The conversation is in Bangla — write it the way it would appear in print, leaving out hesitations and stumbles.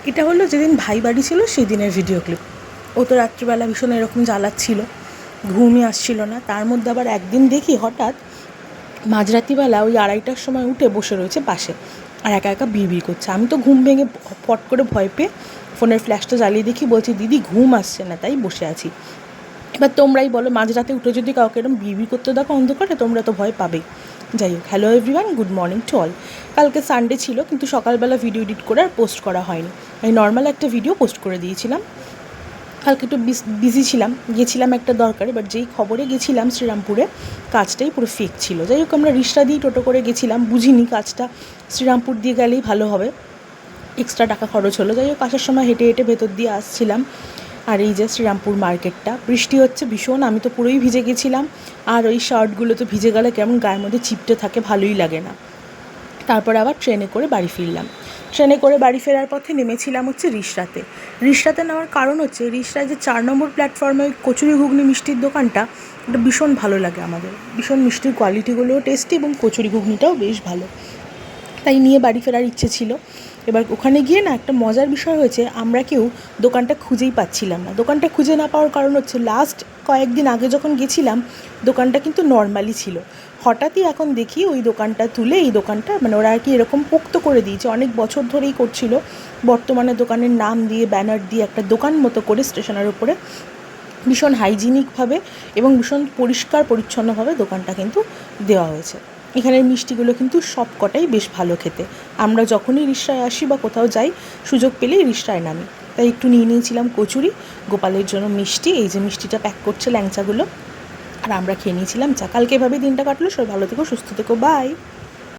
এটা হলো যেদিন ভাই বাড়ি ছিল সেই দিনের ভিডিও ক্লিপ। ও তো রাত্রিবেলা ভীষণ এরকম জ্বালাচ্ছিল, ঘুমই আসছিল না। তার মধ্যে আবার একদিন দেখি হঠাৎ মাঝরাতিবেলা ওই 2:30টার সময় উঠে বসে রয়েছে পাশে, আর একা একা বিড়বিড় করছে। আমি তো ঘুম ভেঙে ফট করে ভয় পেয়ে ফোনের ফ্ল্যাশটা জ্বালিয়ে দেখি, বলছি দিদি ঘুম আসছে না, তাই বসে আছি। এবার তোমরাই বলো, মাঝরাতে উঠে যদি কাউকে এরকম বিড়বিড় করতে দেখো অন্ধকারে, তোমরা তো ভয় পাবেই। যাই হোক, hello everyone, good morning to all. কালকে সানডে ছিল, কিন্তু সকালবেলা ভিডিও এডিট করে আর পোস্ট করা হয়নি। আমি নর্মাল একটা ভিডিও পোস্ট করে দিয়েছিলাম। কালকে একটু বিজি ছিলাম, গেছিলাম একটা দরকারে, বাট যেই খবরে গেছিলাম শ্রীরামপুরে, কাজটাই পুরো ফেক ছিল। যাই হোক, আমরা রিক্সা দিয়ে টোটো করে গেছিলাম, বুঝিনি কাজটা শ্রীরামপুর দিয়ে গেলেই ভালো হবে, এক্সট্রা টাকা খরচ হলো। যাই হোক, আসার সময় হেঁটে হেঁটে ভেতর দিয়ে আসছিলাম, আর এই যে শ্রীরামপুর মার্কেটটা, বৃষ্টি হচ্ছে ভীষণ, আমি তো পুরোই ভিজে গেছিলাম। আর ওই শার্টগুলো তো ভিজে গেলে কেমন গায়ের মধ্যে চিপটে থাকে, ভালোই লাগে না। তারপর আবার ট্রেনে করে বাড়ি ফিরলাম। ট্রেনে করে বাড়ি ফেরার পথে নেমেছিলাম হচ্ছে রিষড়াতে। রিষড়াতে নেওয়ার কারণ হচ্ছে, রিষড়ায় যে 4 নম্বর প্ল্যাটফর্মে ওই কচুরি ঘুগনি মিষ্টির দোকানটা, ওটা ভীষণ ভালো লাগে আমাদের। ভীষণ মিষ্টির কোয়ালিটিগুলোও টেস্টি এবং কচুরি ঘুগনিটাও বেশ ভালো, তাই নিয়ে বাড়ি ফেরার ইচ্ছে ছিল। এবার ওখানে গিয়ে না একটা মজার বিষয় হয়েছে, আমরা কেউ দোকানটা খুঁজেই পাচ্ছিলাম না। দোকানটা খুঁজে না পাওয়ার কারণ হচ্ছে, লাস্ট কয়েকদিন আগে যখন গেছিলাম দোকানটা কিন্তু নর্মালি ছিল। হঠাৎই এখন দেখি ওই দোকানটা তুলে এই দোকানটা মানে ওরা আর কি এরকম পোক্ত করে দিয়েছে, অনেক বছর ধরেই করছিল। বর্তমানে দোকানের নাম দিয়ে ব্যানার দিয়ে একটা দোকান মতো করে স্টেশনের উপরে ভীষণ হাইজিনিকভাবে এবং ভীষণ পরিষ্কার পরিচ্ছন্নভাবে দোকানটা কিন্তু দেওয়া হয়েছে। এখানের মিষ্টিগুলো কিন্তু সব কটাই বেশ ভালো খেতে। আমরা যখনই রিষড়ায় আসি বা কোথাও যাই, সুযোগ পেলেই রিষড়ায় নামি। তাই একটু নিয়ে নিয়েছিলাম কচুরি, গোপালের জন্য মিষ্টি, এই যে মিষ্টিটা প্যাক করছে ল্যাংচাগুলো, আর আমরা খেয়ে নিয়েছিলাম চা। কালকে এভাবেই দিনটা কাটলো। সবাই ভালো থেকো, সুস্থ থেকো, বাই।